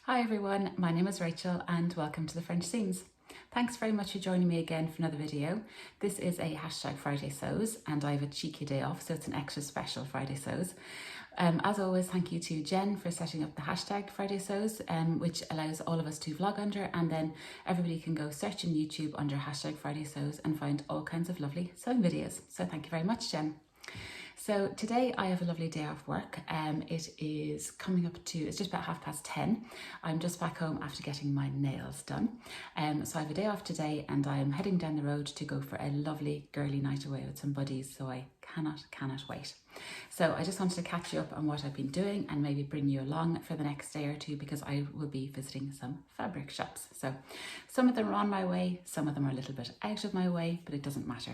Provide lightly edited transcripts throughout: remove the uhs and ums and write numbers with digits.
Hi everyone, my name is Rachel and welcome to the French Seams. Thanks very much for joining me again for another video. This is a hashtag Friday Sews and I have a cheeky day off, so it's an extra special Friday Sews. As always, thank you to Jen for setting up the hashtag Friday Sews, which allows all of us to vlog under, and then everybody can go search in YouTube under hashtag Friday Sews and find all kinds of lovely sewing videos. So thank you very much, Jen. So today I have a lovely day off work. It is coming up to, it's just about 10:30. I'm just back home after getting my nails done. So I have a day off today and I'm heading down the road to go for a lovely girly night away with some buddies. So I cannot wait. So I just wanted to catch you up on what I've been doing and maybe bring you along for the next day or two, because I will be visiting some fabric shops. So some of them are on my way, some of them are a little bit out of my way, but it doesn't matter.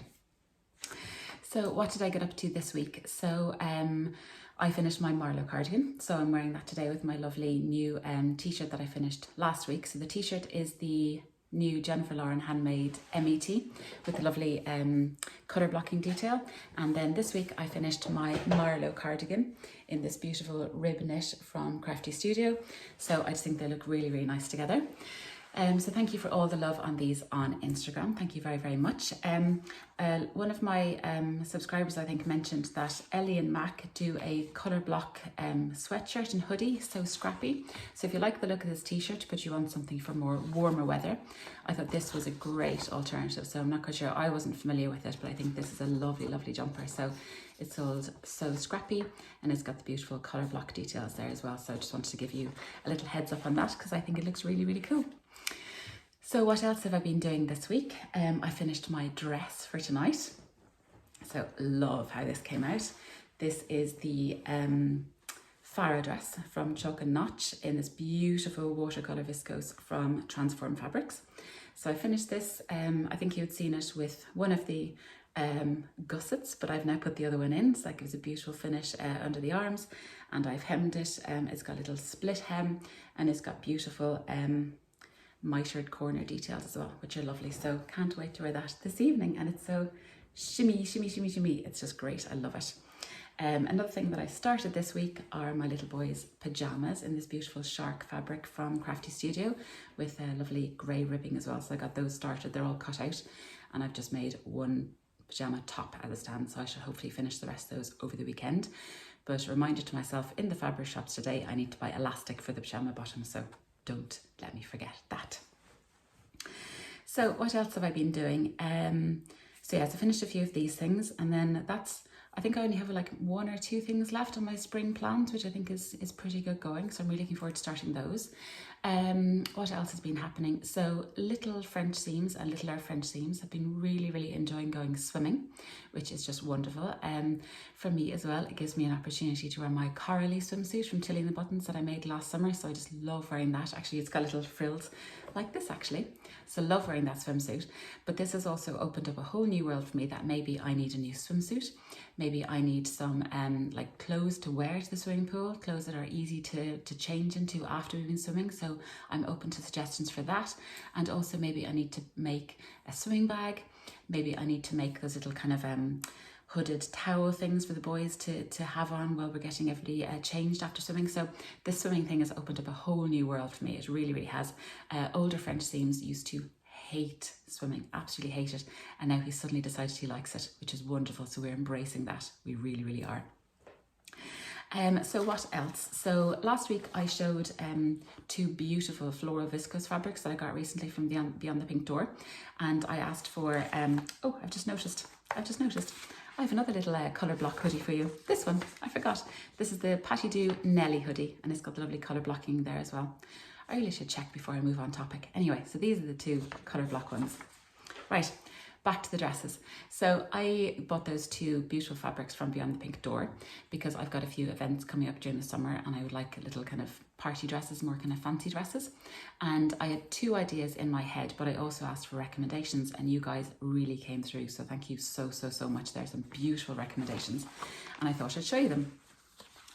So what did I get up to this week? So I finished my Marlo cardigan. So I'm wearing that today with my lovely new t-shirt that I finished last week. So the t-shirt is the new Jennifer Lauren handmade Emmie tee with the lovely colour blocking detail. And then this week I finished my Marlo cardigan in this beautiful rib knit from Crafty Studio. So I just think they look really, really nice together. So thank you for all the love on these on Instagram. Thank you very, very much. One of my subscribers, I think, mentioned that Ellie and Mac do a Colourblock sweatshirt and hoodie, so scrappy. So if you like the look of this t-shirt but you want something for more warmer weather, I thought this was a great alternative. So I'm not quite sure, I wasn't familiar with it, but I think this is a lovely, lovely jumper. So it's sold so scrappy and it's got the beautiful Colourblock details there as well. So I just wanted to give you a little heads up on that because I think it looks really, really cool. So what else have I been doing this week? I finished my dress for tonight. So love how this came out. This is the farrah dress from Chalk and Notch in this beautiful watercolour viscose from Transform Fabrics. So I finished this, I think you had seen it with one of the gussets, but I've now put the other one in, so that gives a beautiful finish under the arms, and I've hemmed it. It's got a little split hem and it's got beautiful mitered corner details as well, which are lovely. So can't wait to wear that this evening, and it's so shimmy, shimmy, shimmy, shimmy. It's just great. I love it. Another thing that I started this week are my little boys' pajamas in this beautiful shark fabric from Crafty Studio with a lovely grey ribbing as well. So I got those started. They're all cut out and I've just made one pajama top as a stand, so I should hopefully finish the rest of those over the weekend. But a reminder to myself, in the fabric shops today I need to buy elastic for the pajama bottom, so don't let me forget that. So what else have I been doing? So yes, I finished a few of these things, and then that's, I think I only have like one or two things left on my spring plans, which I think is pretty good going. So I'm really looking forward to starting those. What else has been happening? So Little French Seams and Little Earth French Seams have been really, really enjoying going swimming, which is just wonderful. For me as well, it gives me an opportunity to wear my corally swimsuit from Tilly and the Buttons that I made last summer. So I just love wearing that. Actually, it's got little frills like this actually. So love wearing that swimsuit. But this has also opened up a whole new world for me, that maybe I need a new swimsuit. Maybe I need some like clothes to wear to the swimming pool, clothes that are easy to change into after we've been swimming. So I'm open to suggestions for that. And also maybe I need to make a swimming bag. Maybe I need to make those little kind of hooded towel things for the boys to have on while we're getting everybody changed after swimming. So this swimming thing has opened up a whole new world for me. It really, really has. Older French Seams used to hate swimming, absolutely hate it, and now he suddenly decided he likes it, which is wonderful. So we're embracing that. We really, really are. So what else? So last week I showed two beautiful floral viscose fabrics that I got recently from Beyond the Pink Door, and I asked for oh, I've just noticed I have another little Colourblock hoodie for you. This one, I forgot. This is the Patty Doo Nelly hoodie, and it's got the lovely colour blocking there as well. I really should check before I move on topic. Anyway, so these are the two Colourblock ones. Right, back to the dresses. So I bought those two beautiful fabrics from Beyond the Pink Door because I've got a few events coming up during the summer and I would like a little kind of party dresses, more kind of fancy dresses. And I had two ideas in my head, but I also asked for recommendations and you guys really came through. So thank you so, so, so much. There's some beautiful recommendations and I thought I'd show you them.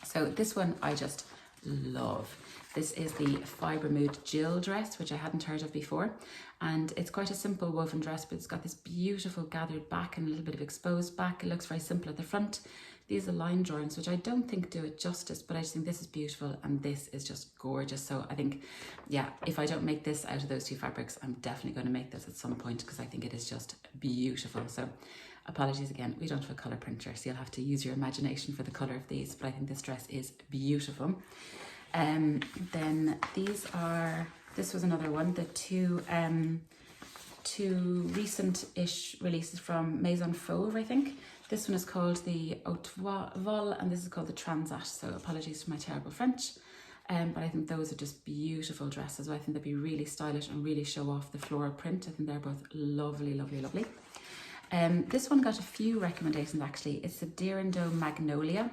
So this one I just love. This is the Fibre Mood Jill dress, which I hadn't heard of before. And it's quite a simple woven dress, but it's got this beautiful gathered back and a little bit of exposed back. It looks very simple at the front. These are line drawings, which I don't think do it justice, but I just think this is beautiful and this is just gorgeous. So I think, yeah, if I don't make this out of those two fabrics, I'm definitely going to make this at some point because I think it is just beautiful. So apologies again, we don't have a colour printer, so you'll have to use your imagination for the colour of these, but I think this dress is beautiful. Then this was another one, the two recent-ish releases from Maison Fauve, I think. This one is called the Haute Vol and this is called the Transat, so apologies for my terrible French. But I think those are just beautiful dresses. I think they'd be really stylish and really show off the floral print. I think they're both lovely, lovely, lovely. This one got a few recommendations actually. It's the Dirndl Magnolia,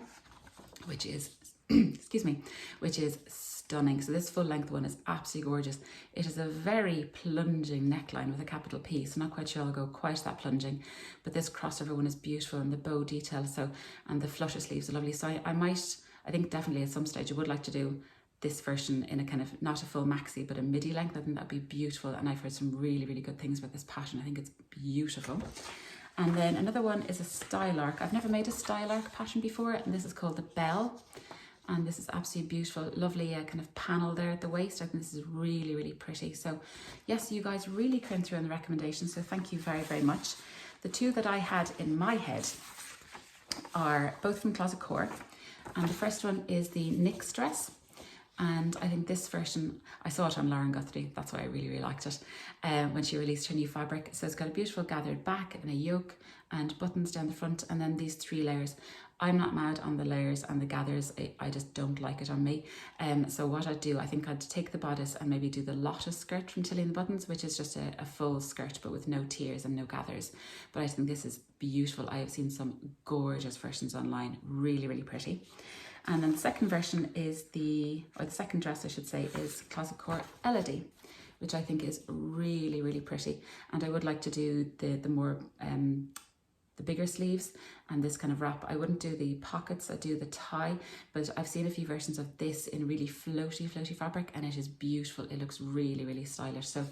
which is, excuse me, which is stunning. So this full length one is absolutely gorgeous. It is a very plunging neckline with a capital P, so not quite sure I'll go quite that plunging, but this crossover one is beautiful and the bow detail, so, and the flutter sleeves are lovely. So I think definitely at some stage I would like to do this version in a kind of, not a full maxi, but a midi length. I think that'd be beautiful. And I've heard some really, really good things about this pattern. I think it's beautiful. And then another one is a style arc. I've never made a style arc pattern before, and this is called the Bell. And this is absolutely beautiful, lovely kind of panel there at the waist. I think this is really, really pretty. So yes, you guys really came through on the recommendations, so thank you very, very much. The two that I had in my head are both from Closet Core, and the first one is the NYX dress. And I think this version, I saw it on Lauren Guthrie, that's why I really, really liked it, when she released her new fabric. So it's got a beautiful gathered back and a yoke and buttons down the front, and then these 3 layers. I'm not mad on the layers and the gathers, I just don't like it on me. So what I'd do, I think I'd take the bodice and maybe do the Lotus skirt from Tilly and the Buttons, which is just a full skirt but with no tiers and no gathers. But I think this is beautiful. I have seen some gorgeous versions online, really, really pretty. And then the second version is the second dress I should say, is Closet Core Elodie, which I think is really, really pretty. And I would like to do the more, the bigger sleeves and this kind of wrap. I wouldn't do the pockets, I do the tie, but I've seen a few versions of this in really floaty fabric and it is beautiful. It looks really, really stylish. So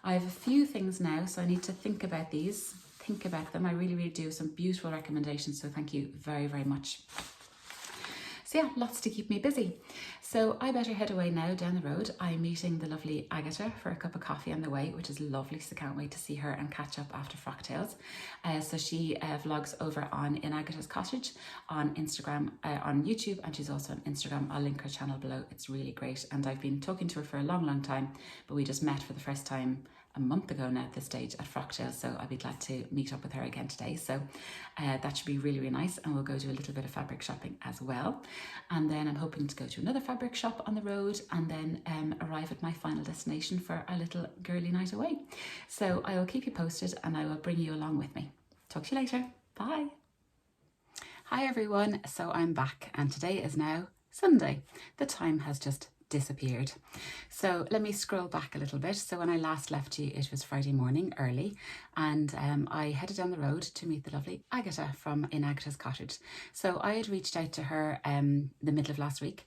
I have a few things now, so I need to think about these, think about them. I really, really do. Some beautiful recommendations, so thank you very, very much. So yeah, lots to keep me busy. So I better head away now down the road. I'm meeting the lovely Agata for a cup of coffee on the way, which is lovely. So can't wait to see her and catch up after Frock Tales. So she vlogs over on In Agata's Cottage on Instagram, on YouTube, and she's also on Instagram. I'll link her channel below. It's really great. And I've been talking to her for a long, long time, but we just met for the first time a month ago now at this stage at Frock Tales, so I'll be glad to meet up with her again today. So that should be really, really nice, and we'll go do a little bit of fabric shopping as well. And then I'm hoping to go to another fabric shop on the road and then arrive at my final destination for a little girly night away. So I will keep you posted and I will bring you along with me. Talk to you later. Bye. Hi everyone, so I'm back and today is now Sunday. The time has just disappeared. So let me scroll back a little bit. So when I last left you, it was Friday morning early, and I headed down the road to meet the lovely Agata from In Agata's Cottage. So I had reached out to her the middle of last week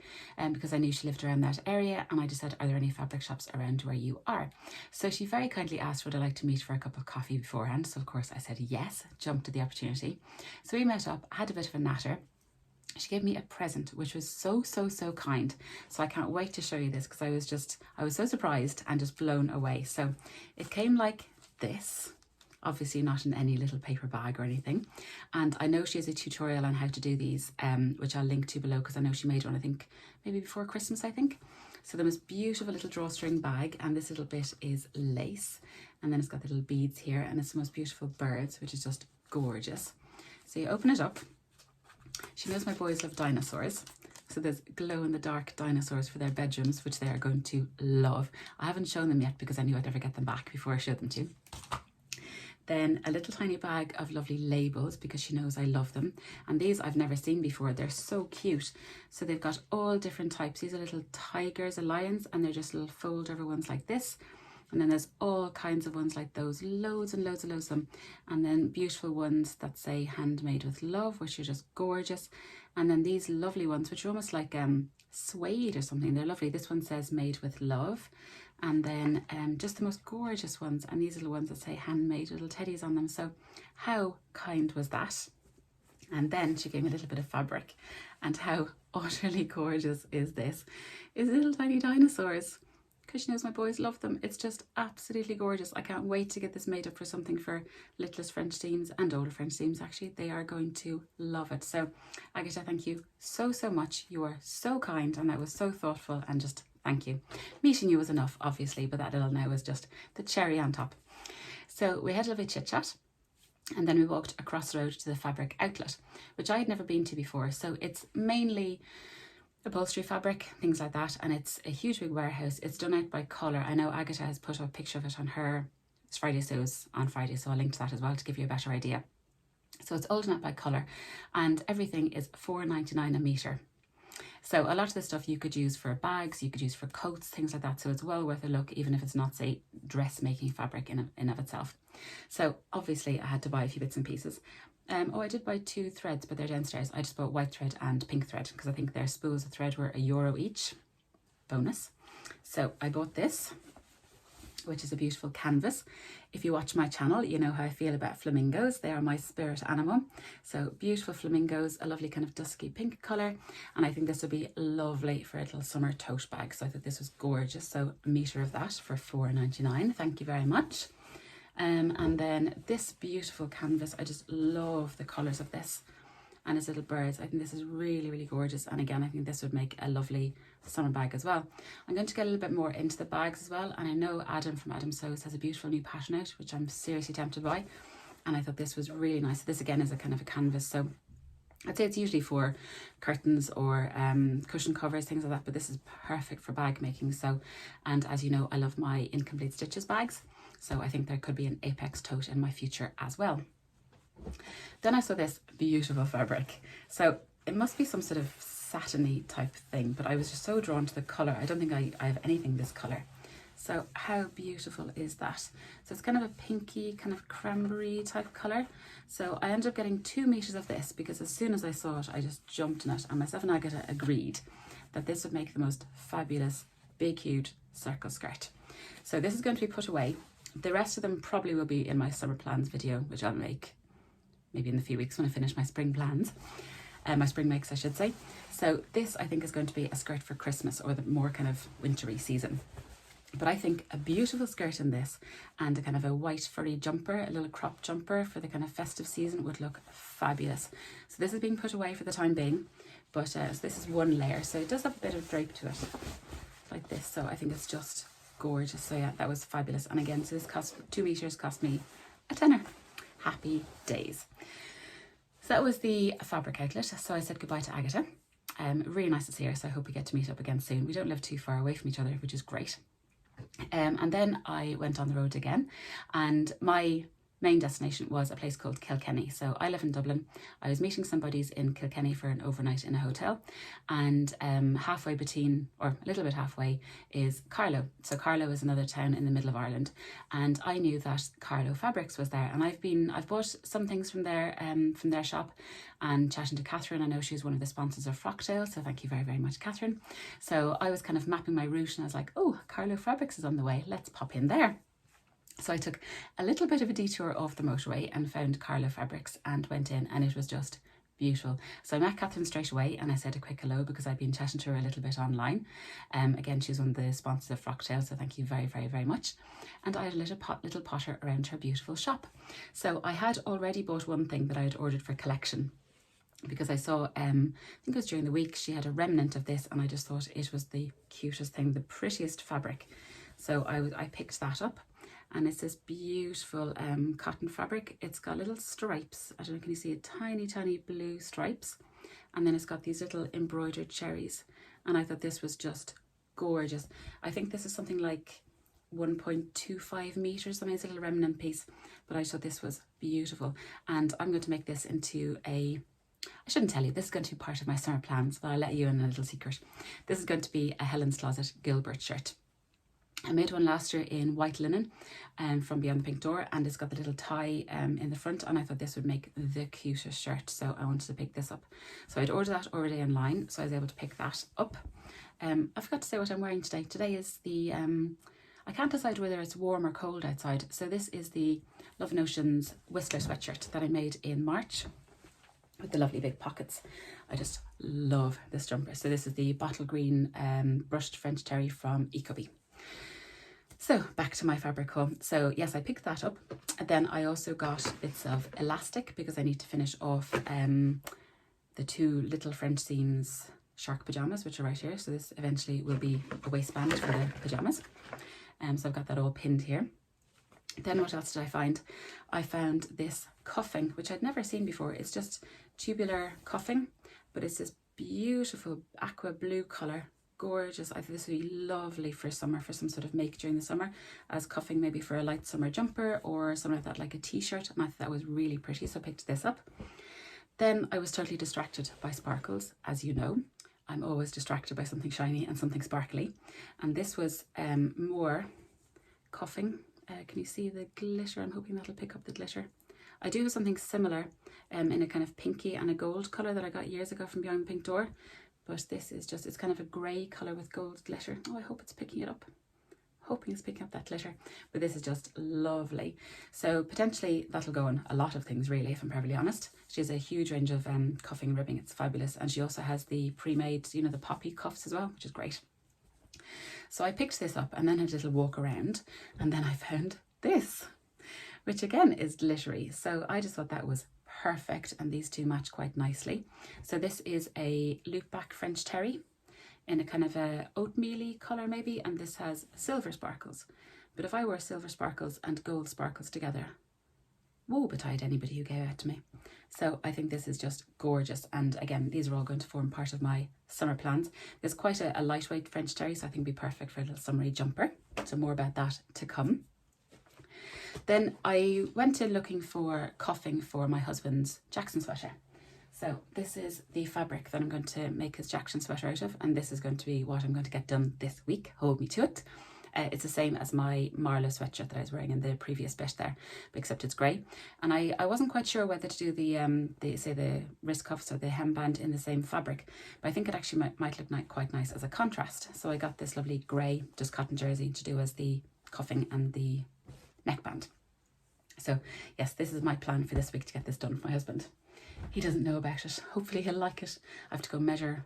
because I knew she lived around that area, and I just said, are there any fabric shops around where you are? So she very kindly asked would I like to meet for a cup of coffee beforehand. So of course I said yes, jumped at the opportunity. So we met up, had a bit of a natter. She gave me a present, which was so kind. So I can't wait to show you this because I was so surprised and just blown away. So it came like this, obviously not in any little paper bag or anything. And I know she has a tutorial on how to do these, which I'll link to below because I know she made one, I think, maybe before Christmas, I think. So the most beautiful little drawstring bag, and this little bit is lace. And then it's got the little beads here, and it's the most beautiful birds, which is just gorgeous. So you open it up. She knows my boys love dinosaurs, so there's glow-in-the-dark dinosaurs for their bedrooms, which they are going to love. I haven't shown them yet because I knew I'd never get them back before I showed them to you. Then a little tiny bag of lovely labels because she knows I love them, and these I've never seen before. They're so cute. So they've got all different types. These are little tigers, lions, and they're just little fold over ones like this. And then there's all kinds of ones like those, loads and loads and loads of them. And then beautiful ones that say handmade with love, which are just gorgeous. And then these lovely ones, which are almost like suede or something. They're lovely. This one says made with love. And then just the most gorgeous ones. And these little ones that say handmade, little teddies on them. So how kind was that? And then she gave me a little bit of fabric. And how utterly gorgeous is this? Is little tiny dinosaurs. Because she knows my boys love them. It's just absolutely gorgeous. I can't wait to get this made up for something for littlest French teams and older French teams actually. They are going to love it. So Agata, thank you so, so much. You are so kind and that was so thoughtful and just thank you. Meeting you was enough, obviously, but that little now was just the cherry on top. So we had a lovely chit chat. And then we walked across the road to the fabric outlet, which I had never been to before. So it's mainly upholstery fabric, things like that, and it's a huge big warehouse. It's done out by colour. I know Agata has put up a picture of it on her Friday Sews on Friday, so I'll link to that as well to give you a better idea. So it's all done out by colour, and everything is $4.99 a metre. So a lot of the stuff you could use for bags, you could use for coats, things like that. So it's well worth a look, even if it's not, say, dressmaking fabric in of itself. So obviously I had to buy a few bits and pieces. I did buy 2 threads, but they're downstairs. I just bought white thread and pink thread because I think their spools of thread were €1 each. Bonus. So I bought this, which is a beautiful canvas. If you watch my channel, you know how I feel about flamingos. They are my spirit animal. So beautiful flamingos, a lovely kind of dusky pink colour. And I think this would be lovely for a little summer tote bag. So I thought this was gorgeous. So a metre of that for $4.99. Thank you very much. And then this beautiful canvas, I just love the colours of this and its little birds. I think this is really, really gorgeous. And again, I think this would make a lovely summer bag as well. I'm going to get a little bit more into the bags as well. And I know Adam from Adam Sews has a beautiful new pattern out, which I'm seriously tempted by. And I thought this was really nice. This again is a kind of a canvas. So I'd say it's usually for curtains or cushion covers, things like that. But this is perfect for bag making. So, and as you know, I love my Incomplete Stitches bags. So I think there could be an Apex tote in my future as well. Then I saw this beautiful fabric. So it must be some sort of satiny type thing, but I was just so drawn to the colour. I don't think I have anything this colour. So how beautiful is that? So it's kind of a pinky, kind of cranberry type colour. So I ended up getting 2 meters of this because as soon as I saw it, I just jumped on it. And myself and Agata agreed that this would make the most fabulous, big, huge circle skirt. So this is going to be put away. The rest of them probably will be in my summer plans video, which I'll make maybe in a few weeks when I finish my spring plans. My spring makes, I should say. So this, I think, is going to be a skirt for Christmas or the more kind of wintry season. But I think a beautiful skirt in this and a kind of a white furry jumper, a little crop jumper for the kind of festive season would look fabulous. So this is being put away for the time being, but so this is one layer. So it does have a bit of drape to it, like this. So I think it's just gorgeous. So yeah, that was fabulous. And again, so this cost 2 meters, cost me a tenner. Happy days. So that was the fabric outlet. So I said goodbye to Agata. Really nice to see her. So I hope we get to meet up again soon. We don't live too far away from each other, which is great. And then I went on the road again, and my main destination was a place called Kilkenny. So I live in Dublin. I was meeting some buddies in Kilkenny for an overnight in a hotel, and halfway between, or a little bit halfway, is Carlow. So Carlow is another town in the middle of Ireland, and I knew that Carlow Fabrics was there, and I've bought some things from their shop, and chatting to Catherine. I know she's one of the sponsors of Frocktail, so thank you very, very much, Catherine. So I was kind of mapping my route, and I was like, oh, Carlow Fabrics is on the way, let's pop in there. So I took a little bit of a detour off the motorway and found Carlow Fabrics and went in, and it was just beautiful. So I met Catherine straight away and I said a quick hello because I'd been chatting to her a little bit online. Again, she's one of the sponsors of Frocktail, so thank you very, very, very much. And I had a little potter around her beautiful shop. So I had already bought one thing that I had ordered for collection, because I saw, I think it was during the week, she had a remnant of this, and I just thought it was the cutest thing, the prettiest fabric. So I picked that up, and it's this beautiful cotton fabric. It's got little stripes. I don't know, can you see it? Tiny, tiny blue stripes. And then it's got these little embroidered cherries. And I thought this was just gorgeous. I think this is something like 1.25 meters. I mean, it's a little remnant piece, but I thought this was beautiful. And I'm going to make this into I shouldn't tell you, this is going to be part of my summer plans, but I'll let you in a little secret. This is going to be a Helen's Closet Gilbert shirt. I made one last year in white linen from Beyond the Pink Door, and it's got the little tie in the front, and I thought this would make the cutest shirt, so I wanted to pick this up. So I'd ordered that already online, so I was able to pick that up. I forgot to say what I'm wearing today. Today is the, I can't decide whether it's warm or cold outside, so this is the Love Notions Whistler sweatshirt that I made in March with the lovely big pockets. I just love this jumper. So this is the bottle green brushed French terry from Ecobee. So back to my fabric haul. So yes, I picked that up. And then I also got bits of elastic because I need to finish off the two little French seams shark pajamas, which are right here. So this eventually will be a waistband for the pajamas. So I've got that all pinned here. Then what else did I find? I found this cuffing, which I'd never seen before. It's just tubular cuffing, but it's this beautiful aqua blue colour. Gorgeous. I think this would be lovely for summer, for some sort of make during the summer, as cuffing maybe for a light summer jumper or something like that, like a t-shirt. And I thought that was really pretty, so I picked this up. Then I was totally distracted by sparkles. As you know, I'm always distracted by something shiny and something sparkly. And this was more cuffing. Can you see the glitter? I'm hoping that'll pick up the glitter. I do have something similar in a kind of pinky and a gold colour that I got years ago from Beyond the Pink Door. But this is just, it's kind of a grey colour with gold glitter. Oh, I hope it's picking it up. Hoping it's picking up that glitter. But this is just lovely. So potentially that'll go on a lot of things really, if I'm perfectly honest. She has a huge range of cuffing and ribbing. It's fabulous. And she also has the pre-made, you know, the poppy cuffs as well, which is great. So I picked this up and then had a little walk around. And then I found this, which again is glittery. So I just thought that was perfect, and these two match quite nicely. So this is a loop back French terry in a kind of a oatmeal-y colour maybe, and this has silver sparkles. But if I wore silver sparkles and gold sparkles together, woe betide anybody who gave out to me. So I think this is just gorgeous, and again, these are all going to form part of my summer plans. There's quite a lightweight French terry, so I think it'd be perfect for a little summery jumper. So more about that to come. Then I went in looking for cuffing for my husband's Jackson sweater. So this is the fabric that I'm going to make his Jackson sweater out of, and this is going to be what I'm going to get done this week. Hold me to it. It's the same as my Marlo sweatshirt that I was wearing in the previous bit there, except it's grey. And I wasn't quite sure whether to do the wrist cuffs or the hemband in the same fabric, but I think it actually might look quite nice as a contrast. So I got this lovely grey, just cotton jersey to do as the cuffing and the neckband. So yes, this is my plan for this week, to get this done for my husband. He doesn't know about it. Hopefully he'll like it. I have to go measure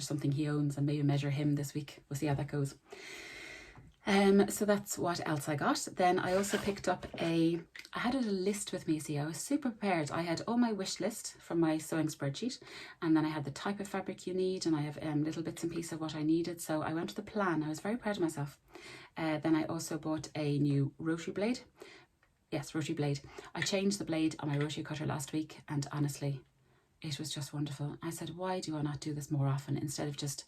something he owns and maybe measure him this week. We'll see how that goes. So that's what else I got. Then I also picked up I had a list with me, see, I was super prepared. I had all my wish list from my sewing spreadsheet, and then I had the type of fabric you need, and I have little bits and pieces of what I needed. So I went with the plan. I was very proud of myself. Then I also bought a new rotary blade. Yes, rotary blade. I changed the blade on my rotary cutter last week, and honestly, it was just wonderful. I said, why do I not do this more often, instead of just,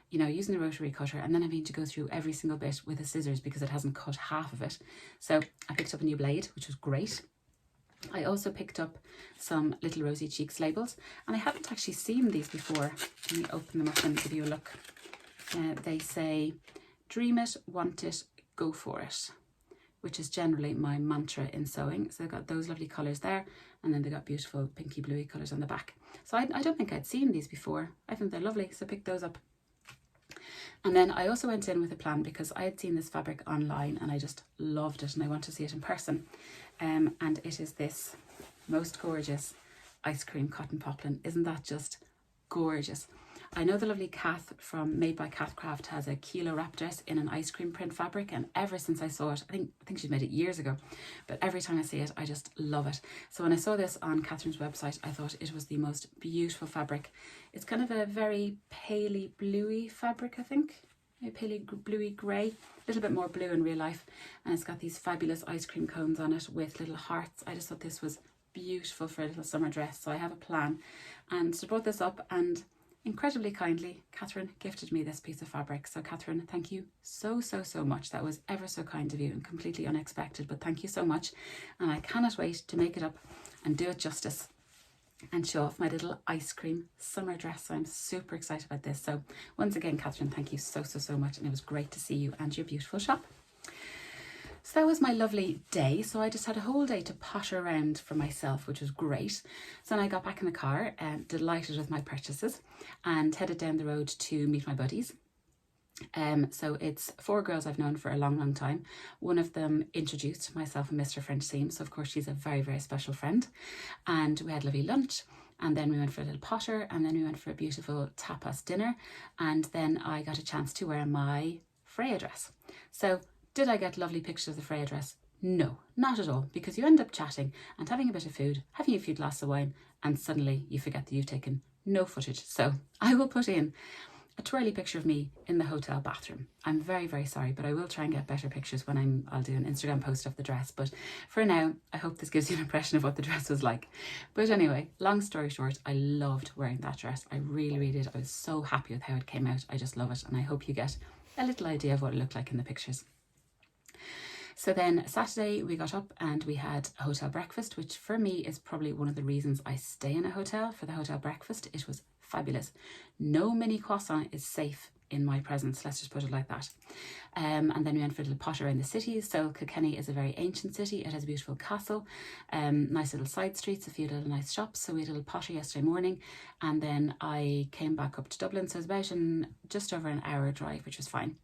you know, using the rotary cutter and then having to go through every single bit with the scissors because it hasn't cut half of it. So I picked up a new blade, which was great. I also picked up some little Rosy Cheeks labels, and I haven't actually seen these before. Let me open them up and give you a look. They say, dream it, want it, go for it, which is generally my mantra in sewing. So they've got those lovely colours there, and then they've got beautiful pinky bluey colours on the back. So I don't think I'd seen these before. I think they're lovely, so I picked those up. And then I also went in with a plan because I had seen this fabric online and I just loved it, and I want to see it in person. And it is this most gorgeous ice cream cotton poplin. Isn't that just gorgeous? I know the lovely Kath from Made by Kath Craft has a kilo wrap dress in an ice cream print fabric, and ever since I saw it, I think she's made it years ago, but every time I see it, I just love it. So when I saw this on Catherine's website, I thought it was the most beautiful fabric. It's kind of a very paley bluey fabric, I think. A paley bluey grey, a little bit more blue in real life, and it's got these fabulous ice cream cones on it with little hearts. I just thought this was beautiful for a little summer dress, so I have a plan. And so I brought this up, and incredibly kindly, Catherine gifted me this piece of fabric. So Catherine, thank you so much. That was ever so kind of you and completely unexpected, but thank you so much. And I cannot wait to make it up and do it justice and show off my little ice cream summer dress. So I'm super excited about this. So once again, Catherine, thank you so much. And it was great to see you and your beautiful shop. So that was my lovely day. So I just had a whole day to potter around for myself, which was great. So then I got back in the car, delighted with my purchases, and headed down the road to meet my buddies. So it's 4 girls I've known for a long time. One of them introduced myself and Mr. French Seam, so of course she's a very special friend. And we had lovely lunch, and then we went for a little potter, and then we went for a beautiful tapas dinner, and then I got a chance to wear my Freya dress. So did I get lovely pictures of the Freya dress? No, not at all, because you end up chatting and having a bit of food, having a few glasses of wine, and suddenly you forget that you've taken no footage. So I will put in a twirly picture of me in the hotel bathroom. I'm very sorry, but I will try and get better pictures when I'll do an Instagram post of the dress. But for now, I hope this gives you an impression of what the dress was like. But anyway, long story short, I loved wearing that dress. I really did. I was so happy with how it came out. I just love it. And I hope you get a little idea of what it looked like in the pictures. So then Saturday we got up and we had a hotel breakfast, which for me is probably one of the reasons I stay in a hotel, for the hotel breakfast. It was fabulous. No mini croissant is safe in my presence, let's just put it like that. And then we went for a little potter around the city. So Kilkenny is a very ancient city. It has a beautiful castle, nice little side streets, a few little nice shops. So we had a little potter yesterday morning, and then I came back up to Dublin. So it was about just over an hour drive, which was fine.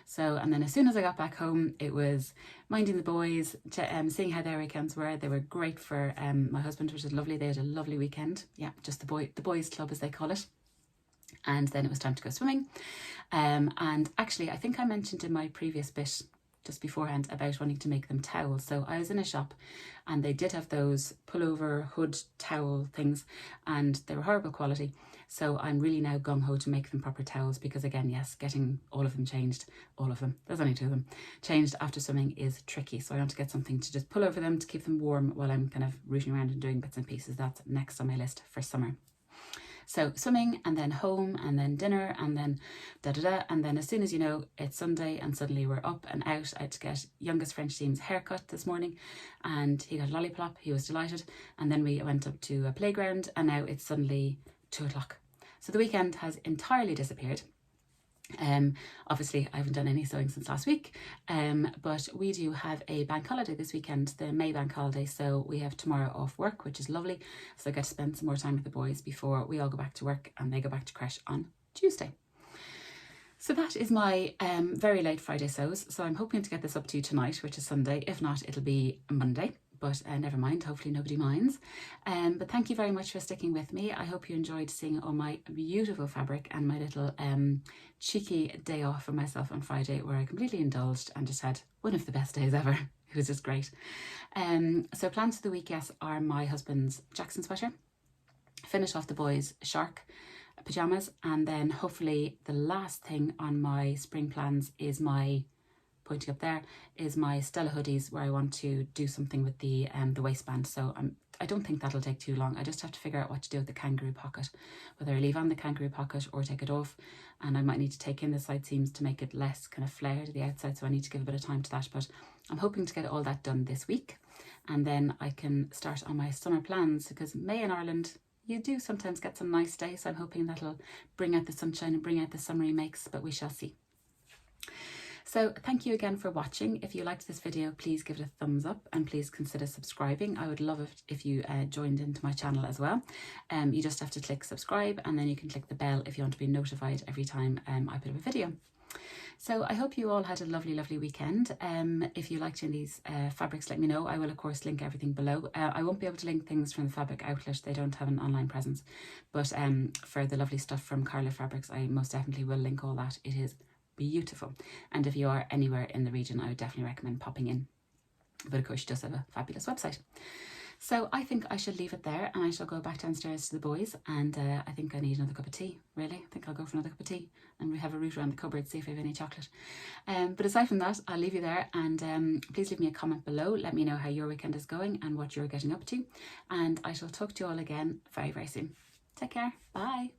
So, and then as soon as I got back home, it was minding the boys, seeing how their weekends were. They were great for my husband, which was lovely. They had a lovely weekend. Yeah, just the boys club, as they call it. And then it was time to go swimming. And actually, I think I mentioned in my previous bit just beforehand about wanting to make them towels. So I was in a shop and they did have those pullover hood towel things, and they were horrible quality. So I'm really now gung-ho to make them proper towels, because again, yes, getting all of them changed, there's only 2 of them, changed after swimming is tricky. So I want to get something to just pull over them to keep them warm while I'm kind of rooting around and doing bits and pieces. That's next on my list for summer. So swimming, and then home, and then dinner, and then and then as soon as you know, it's Sunday and suddenly we're up and out. I had to get youngest French Seam's haircut this morning, and he got a lollipop. He was delighted. And then we went up to a playground, and now it's suddenly 2 o'clock. So the weekend has entirely disappeared. Obviously I haven't done any sewing since last week, but we do have a bank holiday this weekend, the May bank holiday, so we have tomorrow off work, which is lovely. So I get to spend some more time with the boys before we all go back to work and they go back to creche on Tuesday. So that is my very late Friday sews. So I'm hoping to get this up to you tonight, which is Sunday. If not, it'll be Monday. But never mind, hopefully nobody minds. But thank you very much for sticking with me. I hope you enjoyed seeing all my beautiful fabric and my little cheeky day off for myself on Friday, where I completely indulged and just had one of the best days ever. It was just great. So plans for the week, yes, are my husband's Jackson sweater, finish off the boys' shark pyjamas, and then hopefully the last thing on my spring plans is my, pointing up there, is my Stella hoodies, where I want to do something with the waistband. So I don't think that'll take too long. I just have to figure out what to do with the kangaroo pocket, whether I leave on the kangaroo pocket or take it off. And I might need to take in the side seams to make it less kind of flared to the outside, so I need to give a bit of time to that. But I'm hoping to get all that done this week, and then I can start on my summer plans, because May in Ireland, you do sometimes get some nice days. So I'm hoping that'll bring out the sunshine and bring out the summery makes, but we shall see. So thank you again for watching. If you liked this video, please give it a thumbs up and please consider subscribing. I would love it if you joined into my channel as well. You just have to click subscribe, and then you can click the bell if you want to be notified every time I put up a video. So I hope you all had a lovely weekend. If you liked any of these fabrics, let me know. I will of course link everything below. I won't be able to link things from the fabric outlet. They don't have an online presence. But for the lovely stuff from Carlow Fabrics, I most definitely will link all that. It is beautiful. And if you are anywhere in the region, I would definitely recommend popping in. But of course, she does have a fabulous website. So I think I should leave it there, and I shall go back downstairs to the boys, and I think I need another cup of tea, really. I think I'll go for another cup of tea, and we have a route around the cupboard, see if I have any chocolate. But aside from that, I'll leave you there, and please leave me a comment below. Let me know how your weekend is going and what you're getting up to, and I shall talk to you all again very soon. Take care. Bye.